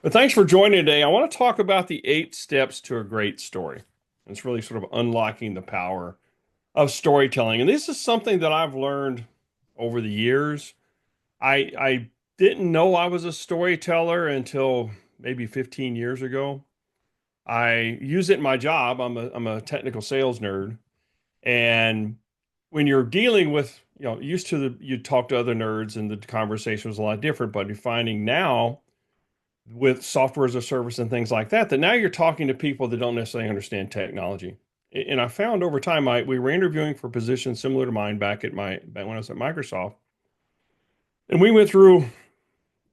But thanks for joining today. I want to talk about the 8 steps to a great story. It's really sort of unlocking the power of storytelling. And this is something that I've learned over the years. I didn't know I was a storyteller until maybe 15 years ago. I use it in my job. I'm a technical sales nerd. And when you're dealing with, used to you talk to other nerds and the conversation was a lot different, but you're finding now with software as a service and things like that, that now you're talking to people that don't necessarily understand technology. And I found over time, we were interviewing for positions similar to mine back when I was at Microsoft, and we went through,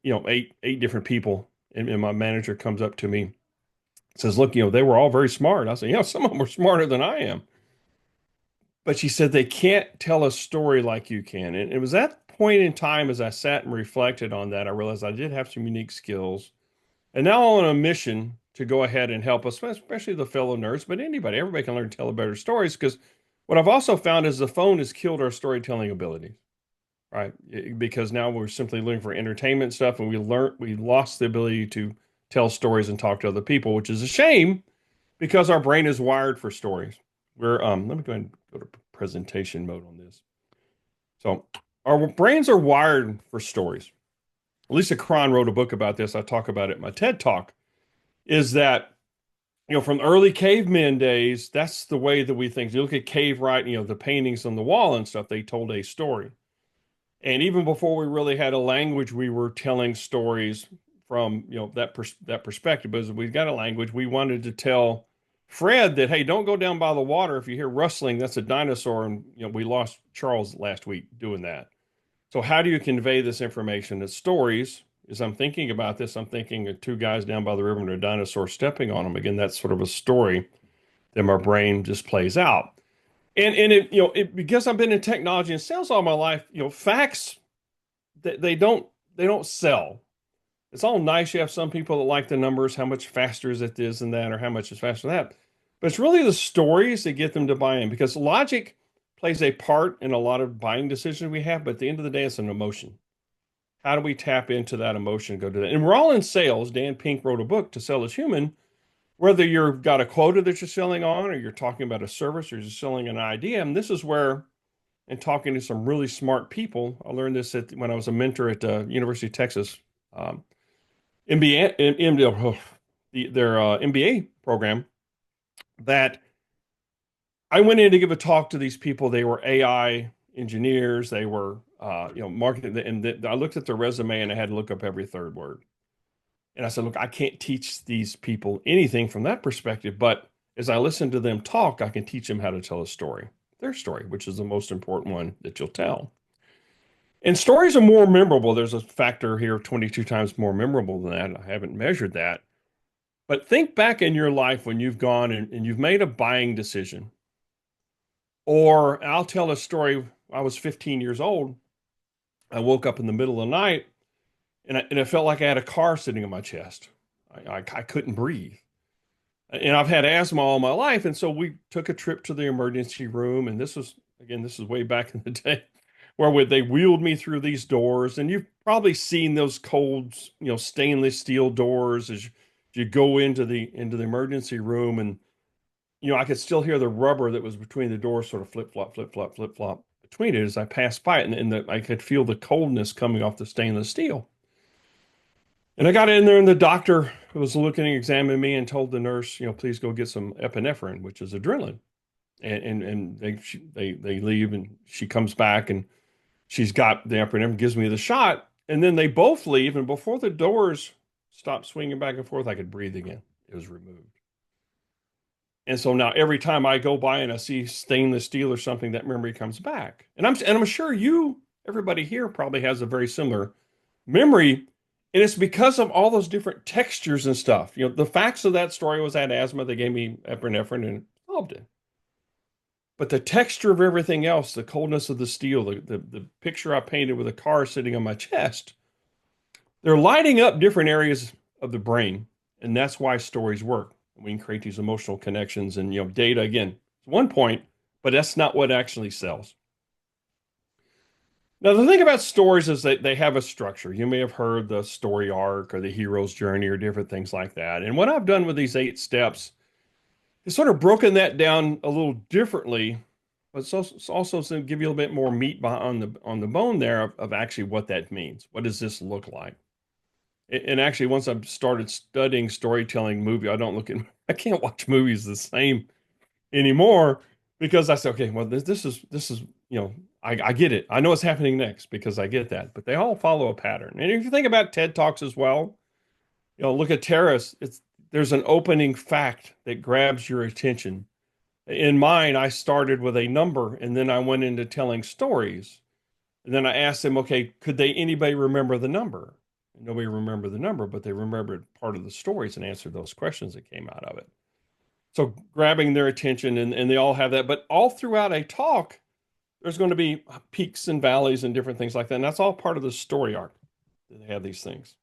eight different people, and my manager comes up to me, says, "Look, they were all very smart." I said, "Yeah, some of them were smarter than I am," but she said they can't tell a story like you can. And it was that point in time as I sat and reflected on that, I realized I did have some unique skills. And now I'm on a mission to go ahead and help us, especially the fellow nerds, but everybody can learn to tell better stories. Because what I've also found is the phone has killed our storytelling abilities, right? Because now we're simply looking for entertainment stuff, and we lost the ability to tell stories and talk to other people, which is a shame because our brain is wired for stories. Let me go ahead and go to presentation mode on this. So our brains are wired for stories. Lisa Cron wrote a book about this. I talk about it in my TED talk. Is that from early cavemen days, that's the way that we think. You look at cave writing, the paintings on the wall and stuff, they told a story. And even before we really had a language, we were telling stories from, that perspective. But as we got a language, we wanted to tell Fred that, hey, don't go down by the water. If you hear rustling, that's a dinosaur. And, we lost Charles last week doing that. So how do you convey this information? It's stories. As I'm thinking about this, I'm thinking of two guys down by the river and a dinosaur stepping on them. Again, that's sort of a story that my brain just plays out. And because I've been in technology and sales all my life, facts they don't sell. It's all nice. You have some people that like the numbers, how much faster is it this and that, or how much is faster than that. But it's really the stories that get them to buy in because logic plays a part in a lot of buying decisions we have. But at the end of the day, it's an emotion. How do we tap into that emotion and go to that? And we're all in sales. Dan Pink wrote a book, To Sell is Human. Whether you've got a quota that you're selling on, or you're talking about a service, or you're just selling an idea. And this is where, and talking to some really smart people, I learned this when I was a mentor at the University of Texas MBA, their MBA program, that I went in to give a talk to these people. They were AI engineers. They were, marketing. And I looked at their resume and I had to look up every third word. And I said, look, I can't teach these people anything from that perspective. But as I listen to them talk, I can teach them how to tell a story, their story, which is the most important one that you'll tell. And stories are more memorable. There's a factor here, 22 times more memorable than that. I haven't measured that. But think back in your life when you've gone and you've made a buying decision. Or I'll tell a story. I was 15 years old. I woke up in the middle of the night and it felt like I had a car sitting on my chest. I couldn't breathe. And I've had asthma all my life. And so we took a trip to the emergency room. And this is way back in the day where they wheeled me through these doors. And you've probably seen those cold, stainless steel doors as you go into the emergency room. And, I could still hear the rubber that was between the doors sort of flip flop, flip flop, flip flop between it as I passed by it. And I could feel the coldness coming off the stainless steel. And I got in there, and the doctor was looking and examining me and told the nurse, please go get some epinephrine, which is adrenaline. And they leave, and she comes back, and she's got the epinephrine, gives me the shot, and then they both leave. And before the doors stopped swinging back and forth, I could breathe again. It was removed. And so now every time I go by and I see stainless steel or something, that memory comes back. And I'm sure everybody here probably has a very similar memory. And it's because of all those different textures and stuff. The facts of that story was I had asthma. They gave me epinephrine and solved it. But the texture of everything else, the coldness of the steel, the picture I painted with a car sitting on my chest, they're lighting up different areas of the brain. And that's why stories work. We can create these emotional connections and, data again. It's one point, but that's not what actually sells. Now, the thing about stories is that they have a structure. You may have heard the story arc or the hero's journey or different things like that. And what I've done with these 8 steps is sort of broken that down a little differently, but it's also to give you a little bit more meat on the bone there of actually what that means. What does this look like? And actually, once I've started studying storytelling movie, I don't look at I can't watch movies the same anymore because I said, okay, well, this is I get it. I know what's happening next because I get that. But they all follow a pattern. And if you think about TED Talks as well, look at Terrace. There's an opening fact that grabs your attention. In mine, I started with a number and then I went into telling stories. And then I asked them, okay, could they anybody remember the number? And nobody remembered the number, but they remembered part of the stories and answered those questions that came out of it. So grabbing their attention and they all have that. But all throughout a talk, there's going to be peaks and valleys and different things like that. And that's all part of the story arc. They have these things.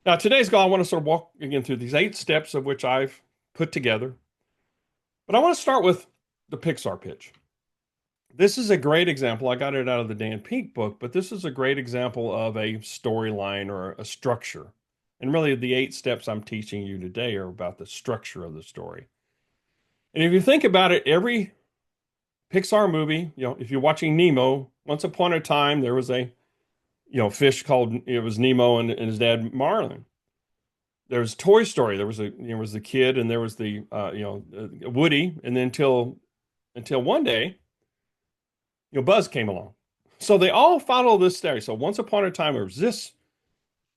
Now, today's goal, I want to sort of walk again through these 8 steps of which I've put together. But I want to start with the Pixar pitch. This is a great example. I got it out of the Dan Pink book, but this is a great example of a storyline or a structure. And really, the 8 steps I'm teaching you today are about the structure of the story. And if you think about it, every Pixar movie, if you're watching Nemo, once upon a time there was a, fish called it was Nemo and his dad Marlin. There was Toy Story. There was the kid and there was the Woody, and then until one day, Buzz came along. So they all follow this story. So once upon a time there was this.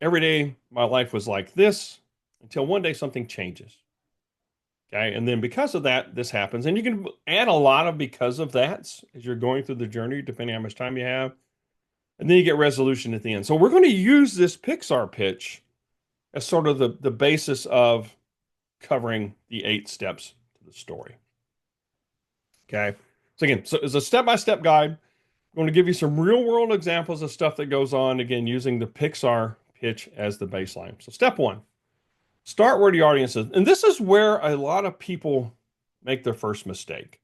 Every day my life was like this until one day something changes. Okay. And then because of that, this happens. And you can add a lot of because of that as you're going through the journey, depending on how much time you have. And then you get resolution at the end. So we're going to use this Pixar pitch as sort of the basis of covering the 8 steps to the story. Okay. So again, it's a step-by-step guide. I'm going to give you some real-world examples of stuff that goes on, again, using the Pixar pitch as the baseline. So step 1. Start where the audience is. And this is where a lot of people make their first mistake.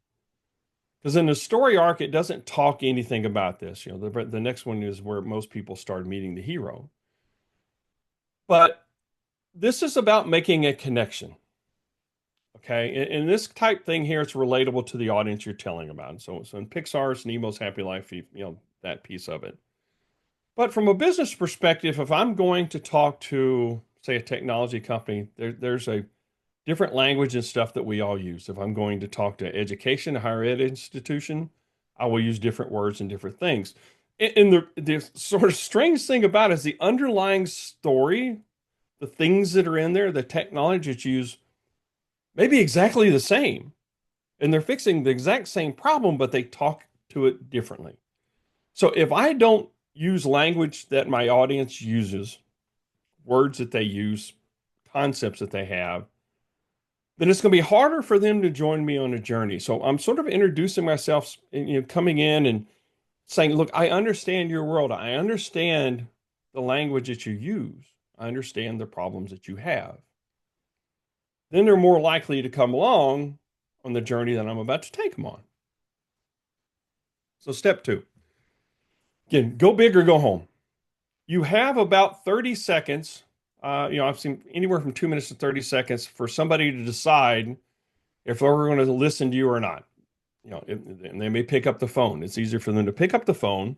Because in the story arc, it doesn't talk anything about this. The next one is where most people start meeting the hero. But this is about making a connection. Okay. And this type thing here, it's relatable to the audience you're telling about. So in Pixar's Nemo's Happy Life, that piece of it. But from a business perspective, if I'm going to talk to, say, a technology company, there's a different language and stuff that we all use. If I'm going to talk to education, a higher ed institution, I will use different words and different things. And the sort of strange thing about it is the underlying story, the things that are in there, the technology that's used, may be exactly the same. And they're fixing the exact same problem, but they talk to it differently. So if I don't use language that my audience uses, words that they use, concepts that they have, then it's going to be harder for them to join me on a journey. So I'm sort of introducing myself, coming in and saying, look, I understand your world. I understand the language that you use. I understand the problems that you have. Then they're more likely to come along on the journey that I'm about to take them on. So step 2, again, go big or go home. You have about 30 seconds. I've seen anywhere from 2 minutes to 30 seconds for somebody to decide if they're going to listen to you or not. And they may pick up the phone. It's easier for them to pick up the phone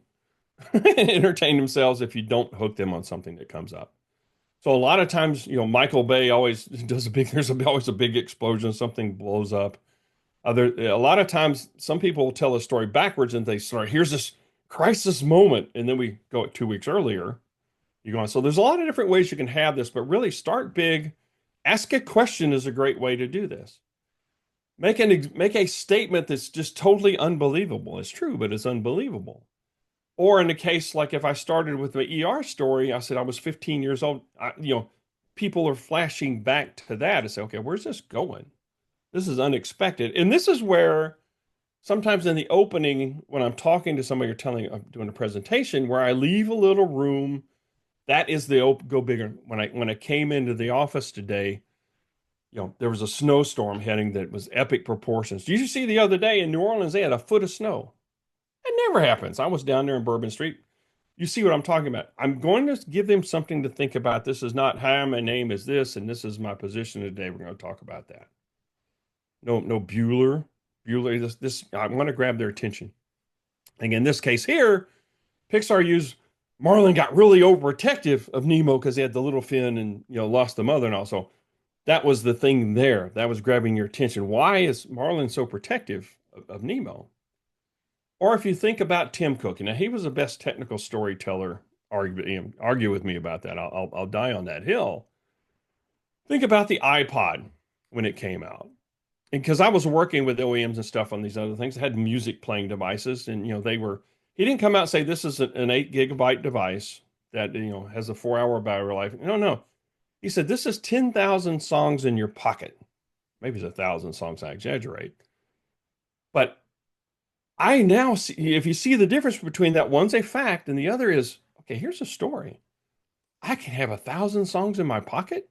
and entertain themselves if you don't hook them on something that comes up. So a lot of times, Michael Bay always does there's always a big explosion, something blows up. A lot of times, some people will tell a story backwards and they start, here's this crisis moment. And then we go 2 weeks earlier. You go on. So there's a lot of different ways you can have this, but really start big. Ask a question is a great way to do this. Make a statement that's just totally unbelievable. It's true, but it's unbelievable. Or in the case, like if I started with the ER story, I said I was 15 years old. People are flashing back to that and say, okay, where's this going? This is unexpected. And this is where sometimes in the opening, when I'm talking to somebody or I'm doing a presentation, where I leave a little room. That is the go bigger. When I came into the office today, there was a snowstorm heading that was epic proportions. Did you see the other day in New Orleans, they had a foot of snow? It never happens. I was down there in Bourbon Street. you see what I'm talking about. I'm going to give them something to think about. This is not, hi, my name is this, and this is my position today. We're going to talk about that. No, no Bueller. Bueller, I want to grab their attention. And in this case here, Pixar used Marlin got really overprotective of Nemo because he had the little fin and lost the mother and all. So that was the thing there. That was grabbing your attention. Why is Marlin so protective of Nemo? Or if you think about Tim Cook, now he was the best technical storyteller. Argue with me about that. I'll die on that hill. Think about the iPod when it came out, because I was working with OEMs and stuff on these other things. I had music playing devices, and they were. He didn't come out and say this is an 8 GB device that has a 4 hour battery life. No, no. He said this is 10,000 songs in your pocket. Maybe it's 1,000 songs. I exaggerate, but I now see, if you see the difference between that, one's a fact and the other is, okay, here's a story. I can have 1,000 songs in my pocket.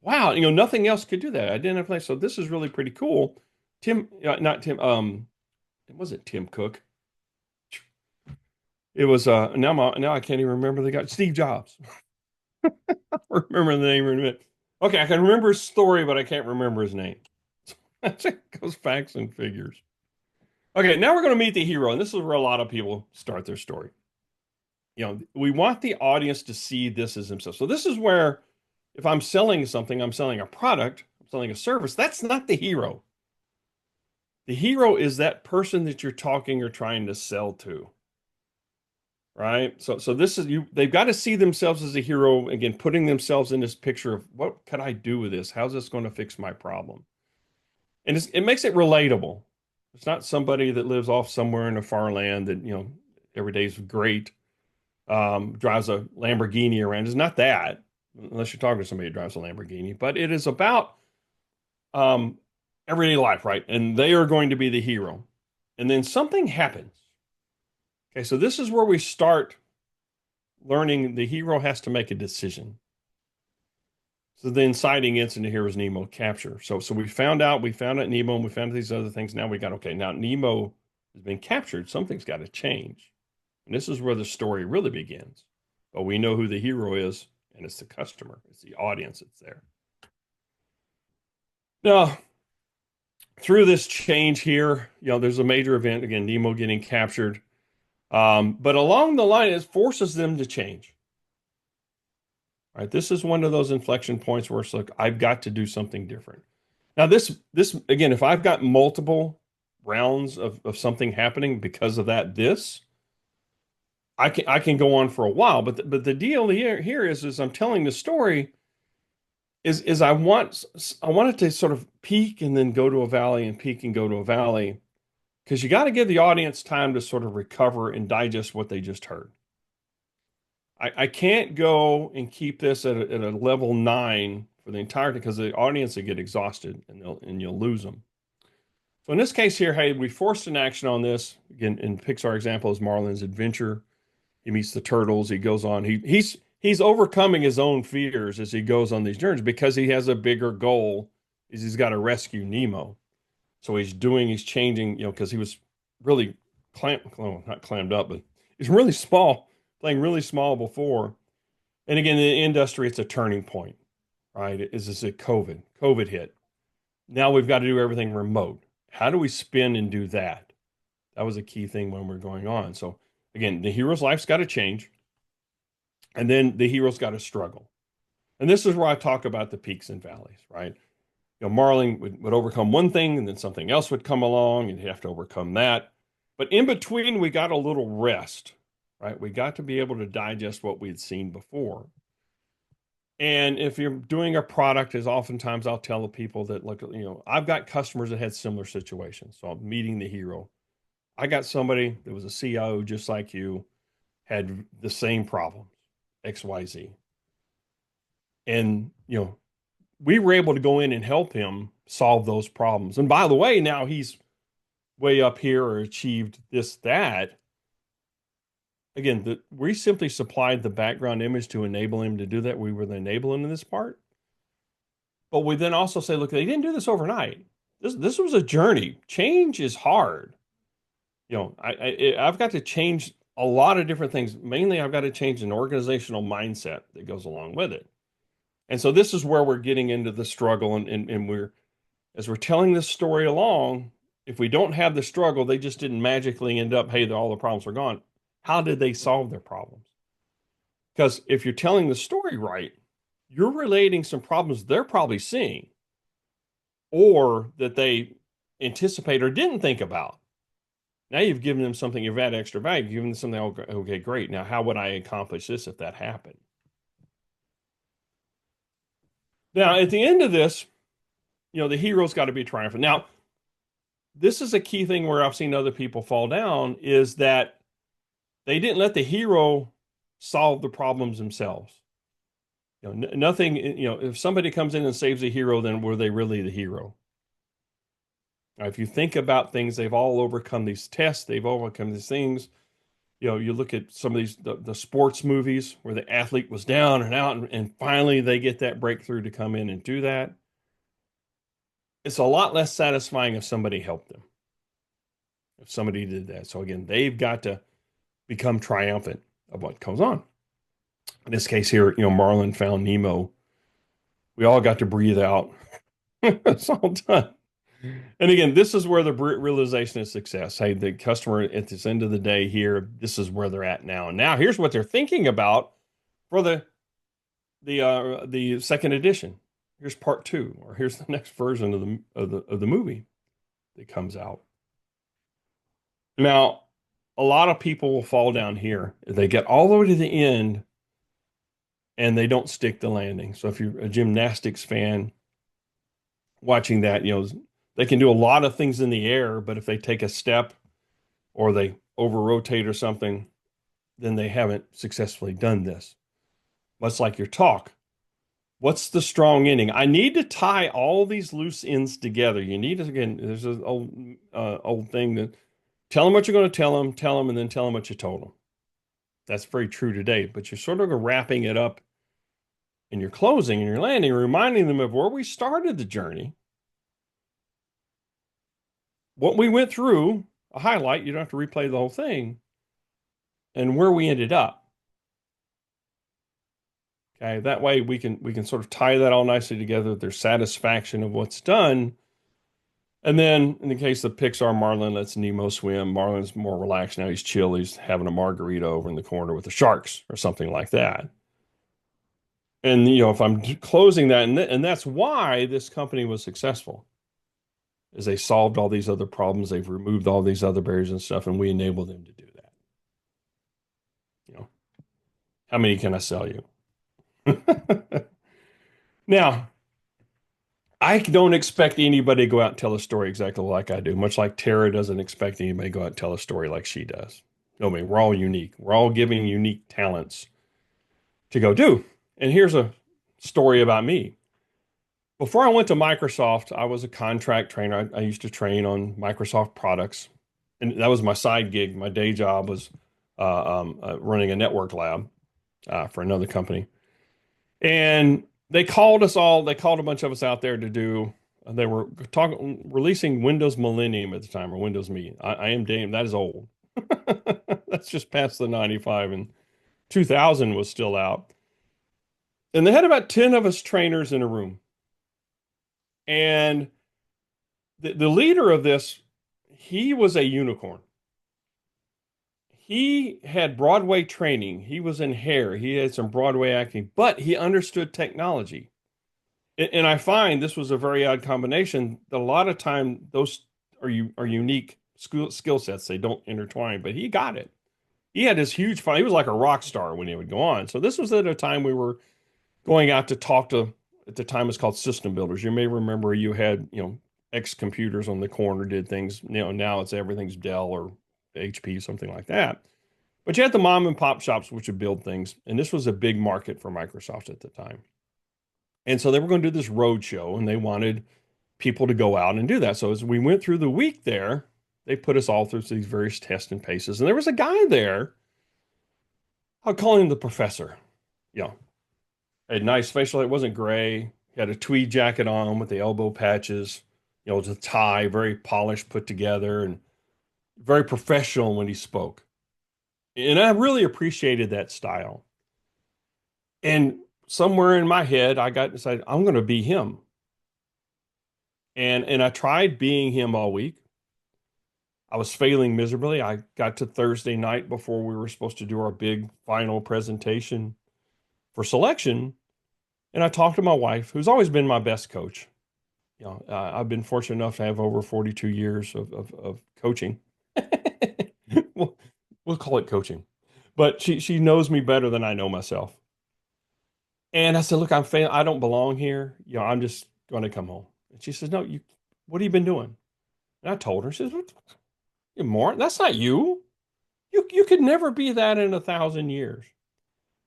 Wow. Nothing else could do that. I didn't have to play. So this is really pretty cool. Not Tim, was it Tim Cook? It was, now I can't even remember the guy, Steve Jobs. I'll remember the name in a minute. Okay. I can remember his story, but I can't remember his name. That's it goes facts and figures. Okay, now we're going to meet the hero, and this is where a lot of people start their story. We want the audience to see this as themselves. So this is where, if I'm selling something, I'm selling a product, I'm selling a service, that's not the hero. The hero is that person that you're talking or trying to sell to, right? So this is they've got to see themselves as a hero, again, putting themselves in this picture of what can I do with this? How's this going to fix my problem? And it makes it relatable. It's not somebody that lives off somewhere in a far land that, every day is great, drives a Lamborghini around. It's not that, unless you're talking to somebody who drives a Lamborghini, but it is about everyday life, right? And they are going to be the hero. And then something happens. Okay, so this is where we start learning the hero has to make a decision. So the inciting incident here was Nemo capture. So we found out Nemo, and we found out these other things. Now we got, okay, now Nemo has been captured. Something's got to change. And this is where the story really begins. But we know who the hero is, and it's the customer. It's the audience that's there. Now, through this change here, there's a major event. Again, Nemo getting captured. But along the line, it forces them to change. Right, this is one of those inflection points where it's like, I've got to do something different. Now, this again, if I've got multiple rounds of something happening because of that, I can go on for a while. But the deal here is I'm telling the story is I want it to sort of peak and then go to a valley and peak and go to a valley, because you got to give the audience time to sort of recover and digest what they just heard. I can't go and keep this at a level 9 for the entirety, because the audience will get exhausted and you'll lose them. So in this case here, hey, we forced an action on this. Again, in Pixar example is Marlin's adventure. He meets the turtles. He goes on. He's overcoming his own fears as he goes on these journeys, because he has a bigger goal. Is he's got to rescue Nemo. So he's changing, because he was really not clammed up, but he's really small. Playing really small before. And again, in the industry, it's a turning point, right? Is it COVID? COVID hit. Now we've got to do everything remote. How do we spin and do that? That was a key thing when we're going on. So again, the hero's life's got to change. And then the hero's got to struggle. And this is where I talk about the peaks and valleys, right? Marlin would overcome one thing, and then something else would come along, and he'd have to overcome that. But in between, we got a little rest. Right? We got to be able to digest what we had seen before. And if you're doing a product, as oftentimes I'll tell the people that, look, I've got customers that had similar situations. So I'm meeting the hero. I got somebody that was a CIO just like you, had the same problems, XYZ. And, we were able to go in and help him solve those problems. And by the way, now he's way up here or achieved this, that. Again, we simply supplied the background image to enable him to do that. We were the enabling in this part. But we then also say, look, they didn't do this overnight. This was a journey. Change is hard. I've got to change a lot of different things. Mainly, I've got to change an organizational mindset that goes along with it. And so this is where we're getting into the struggle, and we're as we're telling this story along, if we don't have the struggle, they just didn't magically end up, hey, all the problems are gone. How did they solve their problems? Because if you're telling the story right, you're relating some problems they're probably seeing or that they anticipate or didn't think about. Now you've given them something, you've added extra value, you've given them something, okay, great. Now, how would I accomplish this if that happened? Now, at the end of this, the hero's got to be triumphant. Now, this is a key thing where I've seen other people fall down is that they didn't let the hero solve the problems themselves. Nothing, if somebody comes in and saves a hero, then were they really the hero? Now, if you think about things, they've all overcome these tests, they've overcome these things. You look at some of these the sports movies where the athlete was down and out, and finally they get that breakthrough to come in and do that. It's a lot less satisfying if somebody helped them, if somebody did that. So again, they've got to become triumphant of what comes on. In this case here, Marlin found Nemo. We all got to breathe out. It's all done. And again, this is where the realization of success. Hey, the customer at this end of the day here, this is where they're at now. And now here's what they're thinking about for the second edition. Here's part two, or here's the next version of the movie that comes out. Now, a lot of people will fall down here. They get all the way to the end and they don't stick the landing. So if you're a gymnastics fan watching that, they can do a lot of things in the air, but if they take a step or they over rotate or something, then they haven't successfully done this. Much like your talk. What's the strong ending? I need to tie all these loose ends together. You need to, again, there's an old thing that tell them what you're going to tell them, and then tell them what you told them. That's very true today, but you're sort of wrapping it up in your closing and your landing, reminding them of where we started the journey, what we went through, a highlight, you don't have to replay the whole thing, and where we ended up. Okay, that way we can sort of tie that all nicely together. There's satisfaction of what's done. And then in the case of Pixar, Marlin lets Nemo swim. Marlin's more relaxed now. He's chill. He's having a margarita over in the corner with the sharks or something like that. And if I'm closing that, and that's why this company was successful, is they solved all these other problems. They've removed all these other barriers and stuff, and we enable them to do that. How many can I sell you? Now, I don't expect anybody to go out and tell a story exactly like I do, much like Tara doesn't expect anybody to go out and tell a story like she does. No, I mean, we're all unique. We're all giving unique talents to go do. And here's a story about me. Before I went to Microsoft, I was a contract trainer. I used to train on Microsoft products, and that was my side gig. My day job was running a network lab for another company. And they called us all, they called a bunch of us out there to do, they were releasing Windows Millennium at the time, or Windows Me. I am damn, that is old. That's just past the 95, and 2000 was still out. And they had about 10 of us trainers in a room. And the leader of this, he was a unicorn. He had Broadway training. He was in hair. He had some Broadway acting, but he understood technology. And I find this was a very odd combination. A lot of time, those are unique skill sets. They don't intertwine, but he got it. He had this huge fun. He was like a rock star when he would go on. So this was at a time we were going out to talk to, at the time it's called system builders. You may remember you had, X computers on the corner did things. Now it's everything's Dell or HP, something like that. But you had the mom and pop shops which would build things. And this was a big market for Microsoft at the time. And so they were going to do this road show and they wanted people to go out and do that. So as we went through the week there, they put us all through these various tests and paces. And there was a guy there, I'll call him the professor. A nice facial. It wasn't gray. He had a tweed jacket on with the elbow patches, the tie, very polished, put together, and very professional when he spoke. And I really appreciated that style. And somewhere in my head, I got decided I'm going to be him. And I tried being him all week. I was failing miserably. I got to Thursday night before we were supposed to do our big final presentation for selection. And I talked to my wife, who's always been my best coach. I've been fortunate enough to have over 42 years of coaching. we'll, we'll call it coaching. But she knows me better than I know myself. And I said, look, I'm failing. I don't belong here. I'm just going to come home. And she says, no, what have you been doing? And I told her, she says, what, more? That's not you. You could never be that in 1,000 years.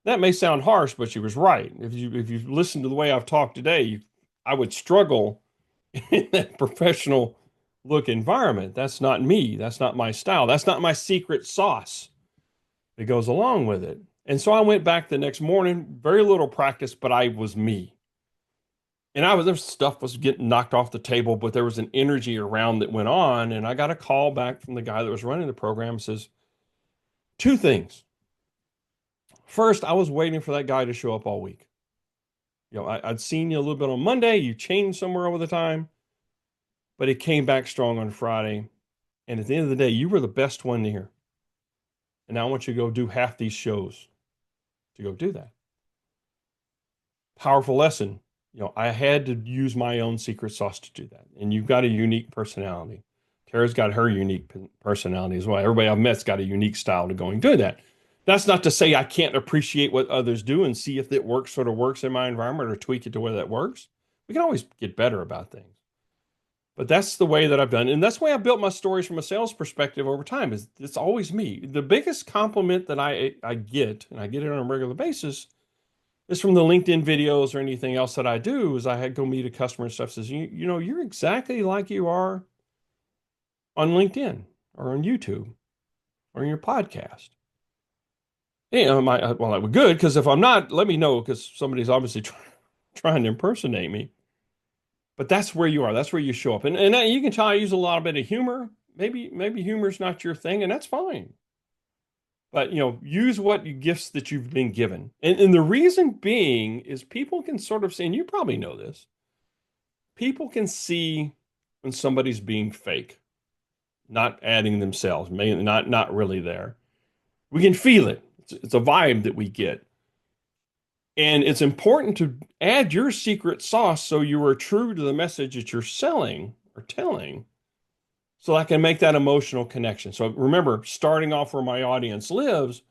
That may sound harsh, but she was right. If you listen to the way I've talked today, I would struggle in that professional look environment. That's not me. That's not my style. That's not my secret sauce that goes along with it. And so I went back the next morning, very little practice, but I was me. And there stuff was getting knocked off the table, but there was an energy around that went on. And I got a call back from the guy that was running the program and says, two things. First, I was waiting for that guy to show up all week. I'd seen you a little bit on Monday. You changed somewhere over the time, but it came back strong on Friday. And at the end of the day, you were the best one here. And now I want you to go do half these shows to go do that. Powerful lesson. I had to use my own secret sauce to do that. And you've got a unique personality. Tara's got her unique personality as well. Everybody I've met's got a unique style to go and do that. That's not to say I can't appreciate what others do and see if it sort of works in my environment or tweak it to where that works. We can always get better about things. But that's the way that I've done. And that's the way I built my stories from a sales perspective over time is it's always me. The biggest compliment that I get, and I get it on a regular basis, is from the LinkedIn videos or anything else that I do, is I had go meet a customer and stuff says, you're exactly like you are on LinkedIn or on YouTube or in your podcast. Well, that would good because if I'm not, let me know because somebody's obviously trying to impersonate me. But that's where you are. That's where you show up, and you can tell I use a lot of bit of humor. Maybe humor's not your thing, and that's fine. But use gifts that you've been given, and the reason being is people can sort of see, and you probably know this. People can see when somebody's being fake, not adding themselves, maybe not really there. We can feel it. It's a vibe that we get. And it's important to add your secret sauce so you are true to the message that you're selling or telling so I can make that emotional connection. So remember, starting off where my audience lives,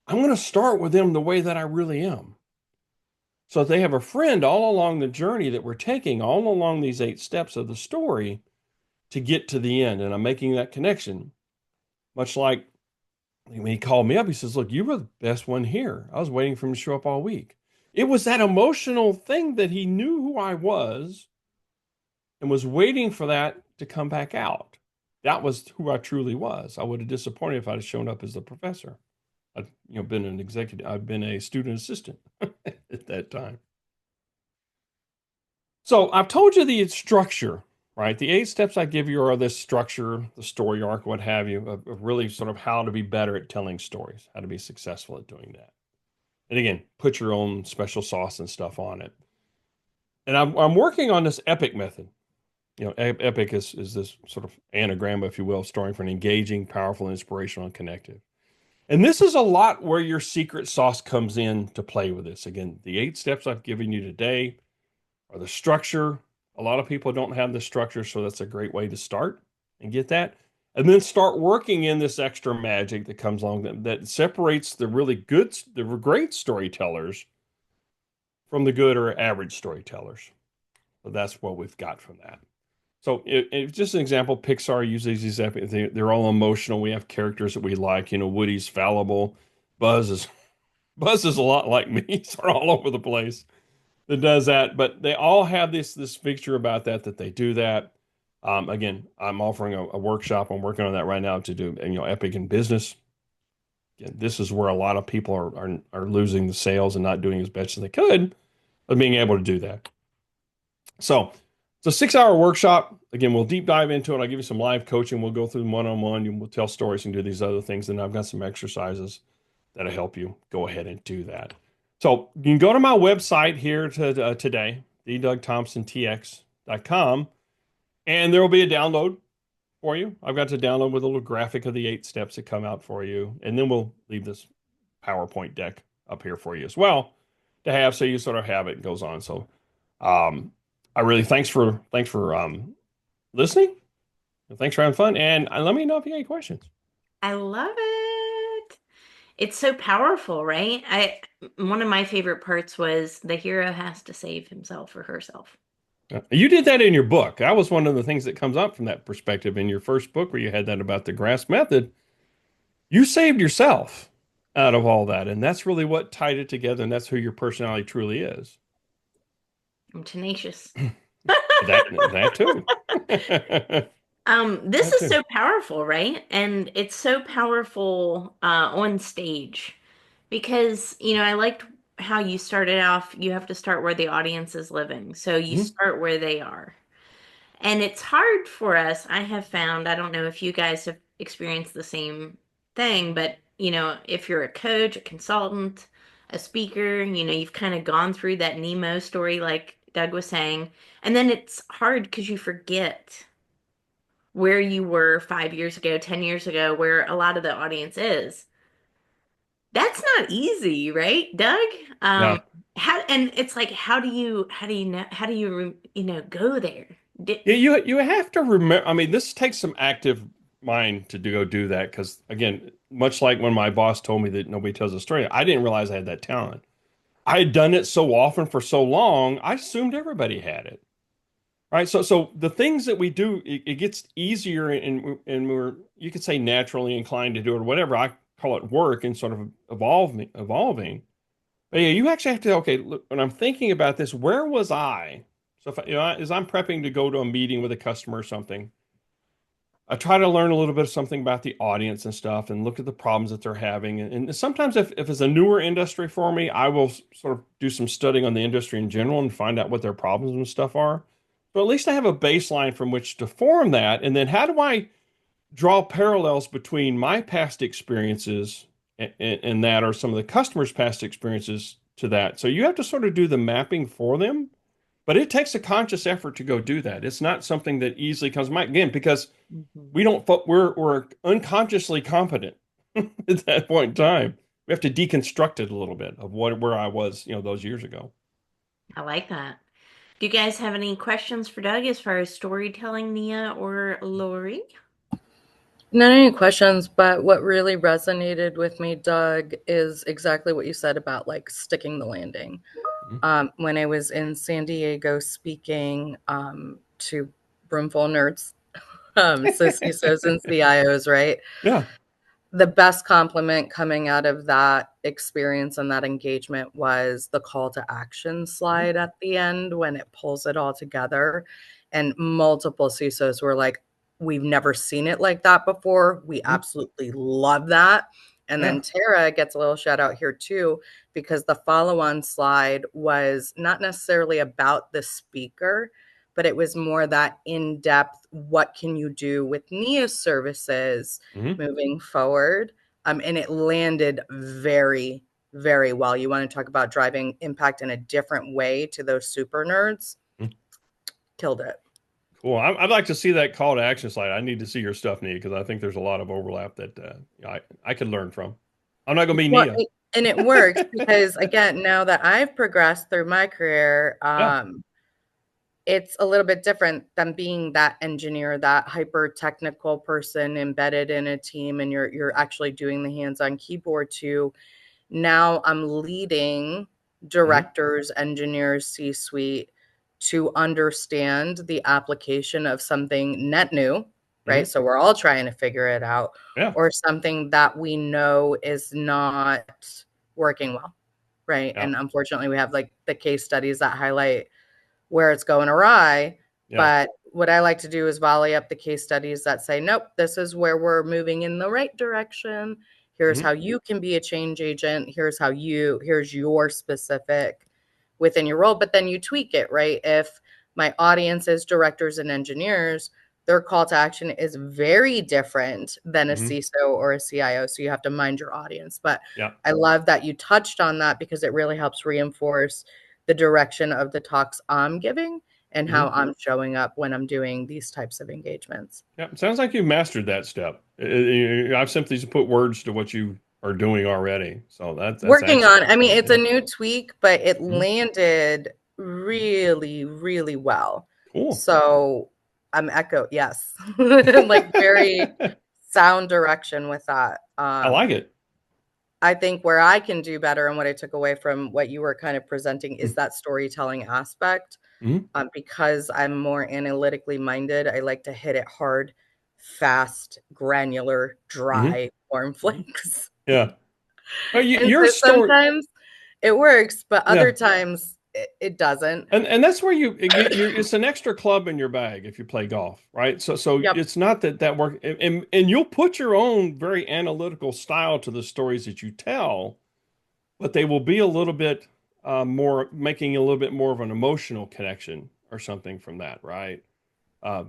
I'm going to start with them the way that I really am. So if they have a friend all along the journey that we're taking, all along these 8 steps of the story to get to the end, and I'm making that connection, much like when he called me up, he says, look, you were the best one here. I was waiting for him to show up all week. It was that emotional thing that he knew who I was and was waiting for that to come back out. That was who I truly was. I would have disappointed if I'd have shown up as the professor. I've been an executive. I've been a student assistant at that time. So I've told you the structure, right? The 8 steps I give you are this structure, the story arc, what have you, of really sort of how to be better at telling stories, how to be successful at doing that. And again, put your own special sauce and stuff on it. And I'm working on this EPIC method. EPIC is this sort of anagram, if you will, story for an engaging, powerful, inspirational, and connective. And this is a lot where your secret sauce comes in to play with this. Again, the 8 steps I've given you today are the structure. A lot of people don't have the structure, so that's a great way to start and get that. And then start working in this extra magic that comes along that separates the really good, the great storytellers from the good or average storytellers. So that's what we've got from that. So just an example, Pixar uses these, they're all emotional. We have characters that we like. Woody's fallible. Buzz is Buzz is a lot like me. He's all over the place that does that. But they all have this feature about that they do that. Again, I'm offering a workshop. I'm working on that right now to do Epic in business. Again, this is where a lot of people are losing the sales and not doing as best as they could, but being able to do that. So It's a 6 hour workshop. Again, we'll deep dive into it. I'll give you some live coaching. We'll go through one-on-one and we'll tell stories and do these other things. And I've got some exercises that'll help you go ahead and do that. So you can go to my website here today, thedougthompsontx.com, and there will be a download for you. I've got to download with a little graphic of the 8 steps that come out for you. And then we'll leave this PowerPoint deck up here for you as well to have so you sort of have it. It goes on. So um, I really thanks for listening. Thanks for having fun. And let me know if you have any questions. I love it. It's so powerful, right? I One of my favorite parts was the hero has to save himself or herself. You did that in your book. That was one of the things that comes up from that perspective in your first book where you had that about the grass method. You saved yourself out of all that. And that's really what tied it together. And that's who your personality truly is. I'm tenacious. That too. This That is too. so powerful, right? And it's so powerful on stage because, I liked how you started off. You have to start where the audience is living. So you Mhm. start where they are. And it's hard for us, I have found. I don't know if you guys have experienced the same thing, but, if you're a coach, a consultant, a speaker, you've kind of gone through that Nemo story, like Doug was saying. And then it's hard because you forget where you were 5 years ago, 10 years ago, where a lot of the audience is. That's not easy, right, Doug? Um, Yeah. and it's like, how do you go there? Yeah, you have to remember. I mean, this takes some active mind to go do that because, again, much like when my boss told me that nobody tells a story, I didn't realize I had that talent. I had done it so often for so long, I assumed everybody had it. Right. So the things that we do, it gets easier and we're you could say naturally inclined to do it or whatever. I call it work and sort of evolving. But yeah, you actually have to, okay, look, when I'm thinking about this, where was I? So if as I'm prepping to go to a meeting with a customer or something, I try to learn a little bit of something about the audience and stuff and look at the problems that they're having. And sometimes if it's a newer industry for me, I will sort of do some studying on the industry in general and find out what their problems and stuff are. But at least I have a baseline from which to form that. And then how do I draw parallels between my past experiences and that or some of the customers' past experiences to that? So you have to sort of do the mapping for them, but it takes a conscious effort to go do that. It's not something that easily comes by again because Mhm. we don't we're unconsciously confident at that point in time. We have to deconstruct it a little bit of what where I was, those years ago. I like that. Do you guys have any questions for Doug as far as storytelling, Nia or Lori? Not any questions, but what really resonated with me, Doug, is exactly what you said about like sticking the landing. Mhm. When I was in San Diego speaking to roomful of nerds, so CISOs and CIOs, right? Yeah. The best compliment coming out of that experience and that engagement was the call to action Mhm. slide at the end when it pulls it all together. And multiple CISOs were like, we've never seen it like that before. We Mhm. absolutely love that. And then Yeah. Tara gets a little shout out here too, because the follow on slide was not necessarily about the speaker, but it was more that in depth, what can you do with NIA services Hmm. moving forward. And it landed very, very well. You want to talk about driving impact in a different way to those super nerds? Killed it. Cool. I'd like to see that call to action slide. I need to see your stuff, Nia, because I think there's a lot of overlap that I could learn from. I'm not going to be Well, Nia. and it works because, again, now that I've progressed through my career, Yeah. it's a little bit different than being that engineer, that hyper technical person embedded in a team, and you're actually doing the hands-on keyboard to now I'm leading Hmm. directors, engineers, C suite to understand the application of something net new, Hmm. right? So we're all trying to figure it out, Yeah. or something that we know is not working well, right? Yeah. And unfortunately, we have like the case studies that highlight where it's going awry. Yeah. But what I like to do is volley up the case studies that say, nope, this is where we're moving in the right direction. Here's Hmm. how you can be a change agent. Here's your specific within your role. But then you tweak it, right? If my audiences, directors, and engineers, their call to action is very different than a Hmm. CISO or a CIO. So you have to mind your audience. But Yeah. I love that you touched on that because it really helps reinforce the direction of the talks I'm giving and Hmm. how I'm showing up when I'm doing these types of engagements. Yeah. Sounds like you've mastered that step. I've simply just put words to what you are doing already. So that's Working on, excellent. I mean, it's a Yeah. new tweak, but it Mhm. landed really, really well. Cool. So I'm echo, yes, like very sound direction with that. I like it. I think where I can do better and what I took away from what you were kind of presenting is Mm-hmm. that storytelling aspect. Mm-hmm. Because I'm more analytically minded, I like to hit it hard, fast, granular, Mm-hmm. dry cornflakes. Yeah. Well, And your so story. sometimes it works, but other Yeah. times it doesn't. And that's where you're it's an extra club in your bag if you play golf, right? So Yep. it's not that work and you'll put your own very analytical style to the stories that you tell, but they will be a little bit more making a little bit more of an emotional connection or something from that, right?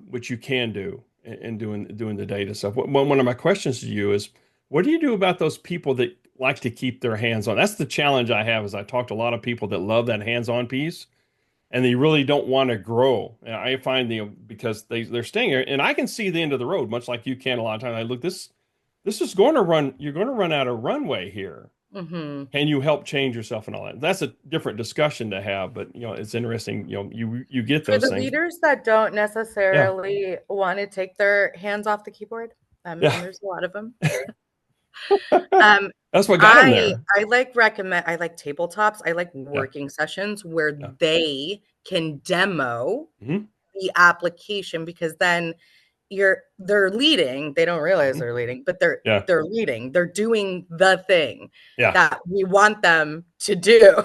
Which you can do in doing the data stuff. One of my questions to you is, what do you do about those people that like to keep their hands on? That's the challenge I have. Is I talk to a lot of people that love that hands-on piece, and they really don't want to grow. And I find because they're staying there, and I can see the end of the road, much like you can a lot of times. I look this is going to run. You're going to run out of runway here. Hmm. Can you help change yourself and all that? That's a different discussion to have, but it's interesting. You get For those the things. leaders that don't Yeah, necessarily want to take their hands off the keyboard, yeah. and there's a lot of them, That's um, what got them I there. I like tabletops. I like Yeah, working sessions where yeah. they can demo Hmm. the application because then they're leading. They don't realize Hmm. they're leading, but Yeah, they're leading. They're doing the thing yeah, that we want them to do.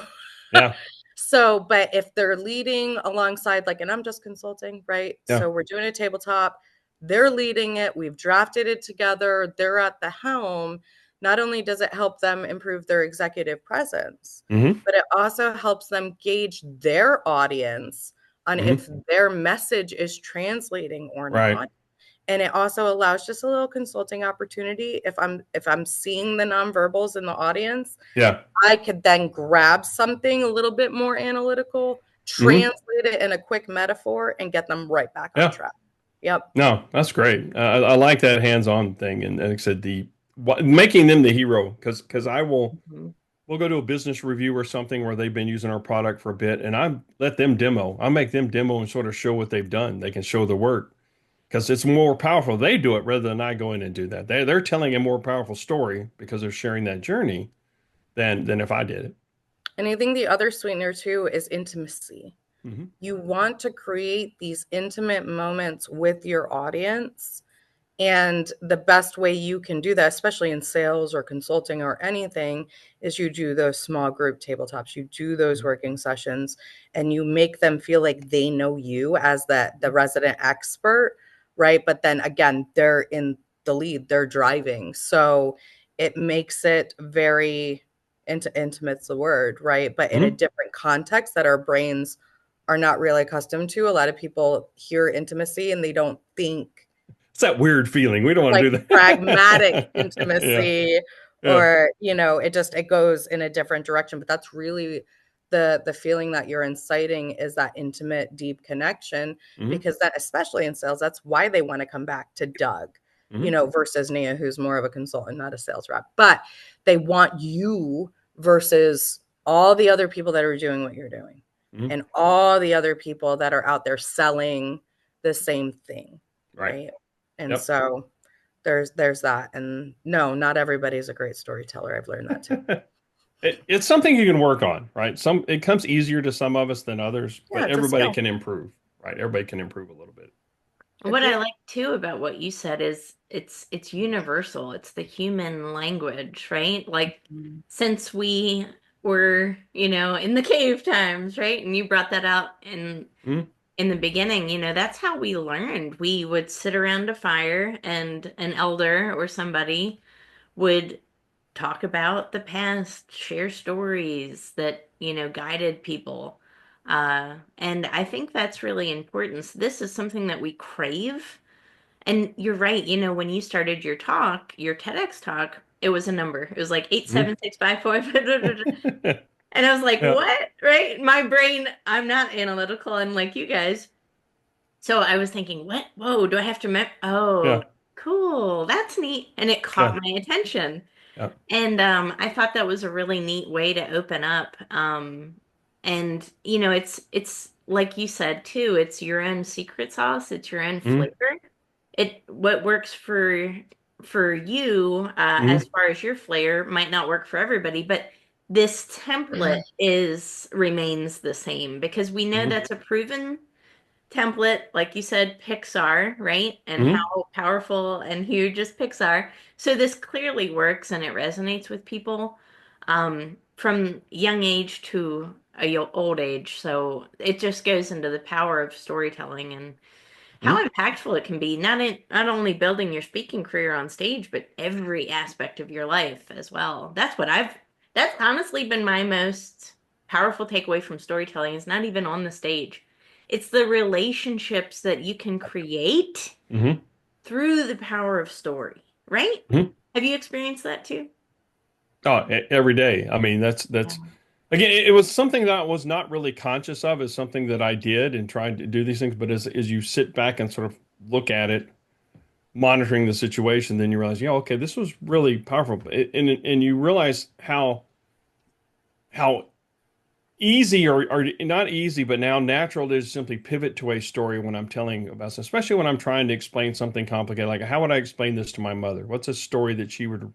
yeah, So, but if they're leading alongside, like, and I'm just consulting, right? yeah. So we're doing a tabletop, they're leading it, we've drafted it together, they're at the helm. Not only does it help them improve their executive presence, Hmm. but it also helps them gauge their audience on if Hmm. their message is translating or Right. not. And it also allows just a little consulting opportunity. If I'm seeing the nonverbals in the audience, Yeah. I could then grab something a little bit more analytical, Hmm. translate it in a quick metaphor, and get them right back on Yeah. track. Yep. No, that's great. I like that hands-on thing, and like I said, making them the hero, because I will Mhm. we'll go to a business review or something where they've been using our product for a bit, and I let them demo. I make them demo and sort of show what they've done. They can show the work because it's more powerful. They do it rather than I go in and do that. They're telling a more powerful story because they're sharing that journey than if I did it. And I think the other sweetener too is intimacy. Hmm. You want to create these intimate moments with your audience. And the best way you can do that, especially in sales or consulting or anything, is you do those small group tabletops, you do those working sessions, and you make them feel like they know you as the resident expert, right? But then again, they're in the lead, they're driving. So it makes it very intimate's the word, right? But in a Hmm. different context that our brains are not really accustomed to. A lot of people hear intimacy and they don't think It's that weird feeling. We don't want to like do pragmatic that. Yeah. intimacy, Yeah. or it goes in a different direction, but that's really the feeling that you're inciting, is that intimate deep connection. Hmm. Because that, especially in sales, that's why they want to come back to Doug, Hmm. versus Nia, who's more of a consultant, not a sales rep. But they want you versus all the other people that are doing what you're doing, Hmm. and all the other people that are out there selling the same thing, Right. right? And Yep. so there's that. And no, not everybody's a great storyteller. I've learned that too. It's something you can work on, right? It comes easier to some of us than others, Yeah, but it's a everybody skill. can improve, right? Everybody can improve a little bit. What I Agreed. like too about what you said is it's universal. It's the human language, right? Like Mhm. since we were, in the cave times, right? And you brought that out Mhm. in the beginning, that's how we learned. We would sit around a fire and an elder or somebody would talk about the past, share stories that, guided people. And I think that's really important. So this is something that we crave. And you're right, when you started your talk, your TEDx talk, it was a number. It was like eight, Mhm. seven, six, five, four. And I was like, Yeah, what? Right? My brain, I'm not analytical and like you guys. So I was thinking, what? Whoa, do I have to Oh, yeah, cool. That's neat. And it caught yeah, my attention. yeah. And I thought that was a really neat way to open up. And it's like you said too, it's your own secret sauce, it's your own Mhm. flavor. It what works for you as Mhm. far as your flair might not work for everybody, but this template is remains the same because we know Mhm. that's a proven template, like you said, Pixar, right? And how Mhm. powerful and huge is Pixar. So this clearly works and it resonates with people from young age to old age. So it just goes into the power of storytelling and how Mhm. impactful it can be, not only building your speaking career on stage, but every aspect of your life as well. That's honestly been my most powerful takeaway from storytelling is not even on the stage. It's the relationships that you can create Mhm. through the power of story, right? Mhm. Have you experienced that too? Oh, every day. I mean, that's Yeah. again, it was something that I was not really conscious of as something that I did and tried to do these things. But as you sit back and sort of look at it, monitoring the situation, then you realize, yeah, okay, this was really powerful. And you realize how easy or not easy, but now natural it is to simply pivot to a story when I'm telling about, especially when I'm trying to explain something complicated. Like, how would I explain this to my mother? What's a story that she would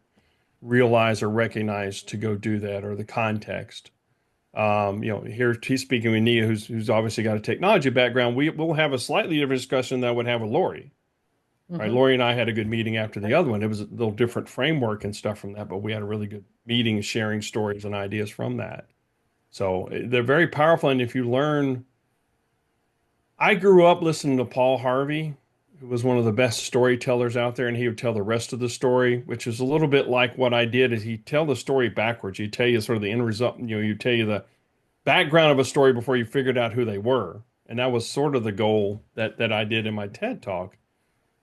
realize or recognize to go do that, or the context? Here he's speaking with Nia, who's obviously got a technology background. We'll have a slightly different discussion than I would have with Lori. Right, Mhm. Lori and I had a good meeting after the other one. It was a little different framework and stuff from that, but we had a really good meeting, sharing stories and ideas from that. So they're very powerful. And if you learn, I grew up listening to Paul Harvey, who was one of the best storytellers out there, and he would tell the rest of the story, which is a little bit like what I did. Is he'd tell the story backwards. He'd tell you sort of the end result. He'd tell you the background of a story before you figured out who they were, and that was sort of the goal that I did in my TED talk.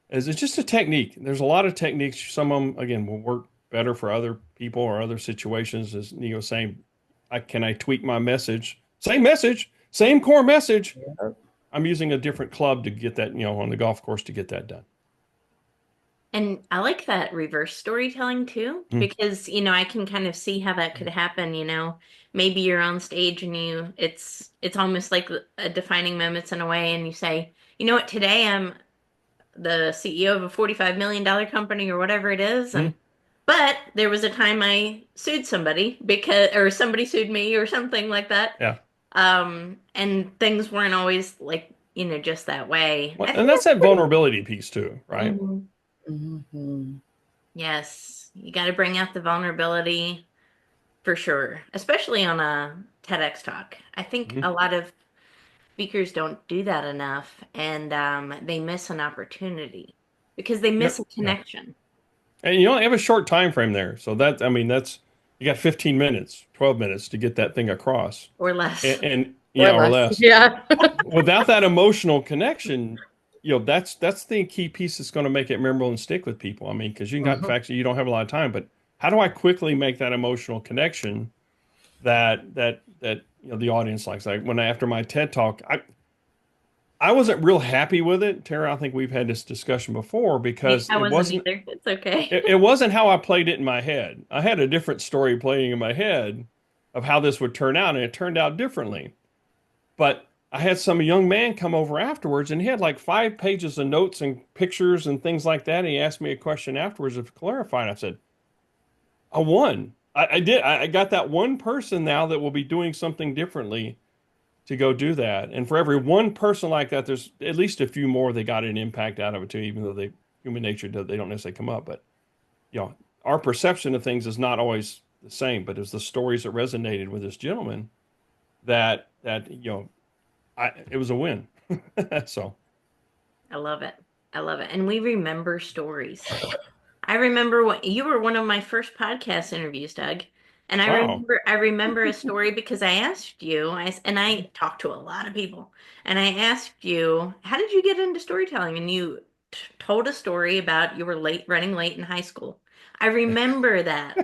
Is it's just a technique. There's a lot of techniques. Some of them, again, will work better for other people or other situations. As saying, can I tweak my message, same core message. Yep. I'm using a different club to get that, on the golf course to get that done. And I like that reverse storytelling too, Mm, because, I can kind of see how that could happen. Maybe you're on stage and it's almost like a defining moments in a way, and you say, you know what, today I'm the CEO of a $45 million company or whatever it is, mm, but there was a time I sued somebody or somebody sued me or something like that. yeah. And things weren't always like, just that way. Well, I and think that's that's that pretty. vulnerability piece too, right? Mhm. Mhm. Yes, you got to bring out the vulnerability for sure, especially on a TEDx talk. I think Mm-hmm. a lot of speakers don't do that enough, and they miss an opportunity because they Yeah, miss a yeah. connection And you only have a short time frame there, so I mean, that's you got 15 minutes, 12 minutes to get that thing across, or and, less. and Or yeah, or less. less. Yeah. Without that emotional connection, that's the key piece that's going to make it memorable and stick with people. I mean, because you got Mhm. facts that you don't have a lot of time, but how do I quickly make that emotional connection that the audience likes? Like when after my TED talk, I wasn't real happy with it, Tara. I think we've had this discussion before because I it wasn't wasn't either. It's okay. it, it wasn't how I played it in my head. I had a different story playing in my head of how this would turn out, and it turned out differently. But I had some young man come over afterwards, and he had like 5 pages of notes and pictures and things like that. And he asked me a question afterwards to clarify. And I said, I won. I did. I got that one person now that will be doing something differently to go do that. And for every one person like that, there's at least a few more that got an impact out of it too, even though human nature, they don't necessarily come up. But, you know, our perception of things is not always the same, but it was the stories that resonated with this gentleman it was a win. So, I love it. I love it. And we remember stories. I remember what you were one of my first podcast interviews, Doug. And Wow. I remember a story because I asked you, and I talked to a lot of people, and I asked you, how did you get into storytelling? And you told a story about you were running late in high school. I remember that.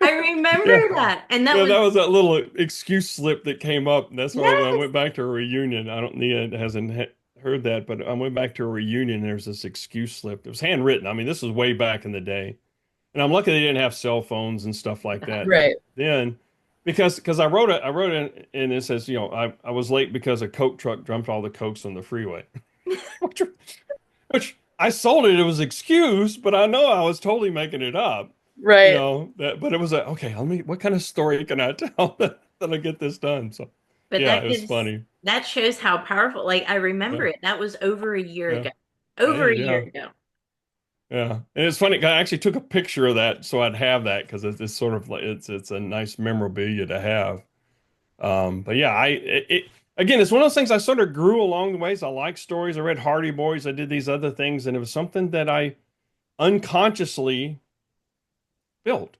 I remember Yeah. that. And that Yeah, was, that was that little excuse slip that came up. And that's why when I yes. went back to a reunion, I don't Nia hasn't heard that, but I went back to a reunion. There's this excuse slip. It was handwritten. I mean, this was way back in the day, and I'm lucky they didn't have cell phones and stuff like that Right. then, because I wrote it, and it says, I was late because a Coke truck dumped all the Cokes on the freeway, which, which I sold it. It was excuse, but I know I was totally making it up. Right. But it was a okay. What kind of story can I tell that'll get this done? So, But yeah, it was funny. that shows how powerful. Like I remember Yeah, it. That was over a year yeah, ago. Over hey, a year yeah, ago. yeah. And it's funny. I actually took a picture of that so I'd have that because it's sort of like it's a nice memorabilia to have. But yeah, again, it's one of those things I sort of grew along the ways. I like stories. I read Hardy Boys. I did these other things, and it was something that I unconsciously built.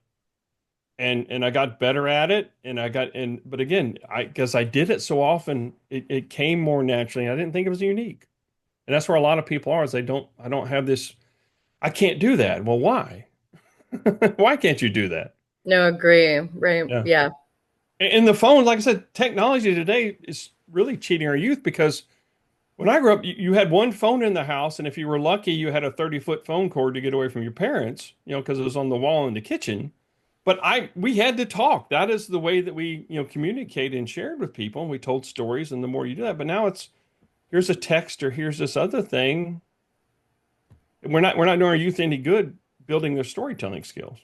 And I got better at it, and but again, I because I did it so often, it came more naturally. I didn't think it was unique, and that's where a lot of people are. Is I don't have this. I can't do that. Well, why? Why can't you do that? No, agree. Right. Yeah. Yeah. And the phone, like I said, technology today is really cheating our youth because when I grew up, you had one phone in the house, and if you were lucky, you had a 30-foot phone cord to get away from your parents, because it was on the wall in the kitchen. But we had to talk. That is the way that we, communicated and shared with people, and we told stories, and the more you do that. But now it's here's a text or here's this other thing. We're not doing our youth any good building their storytelling skills.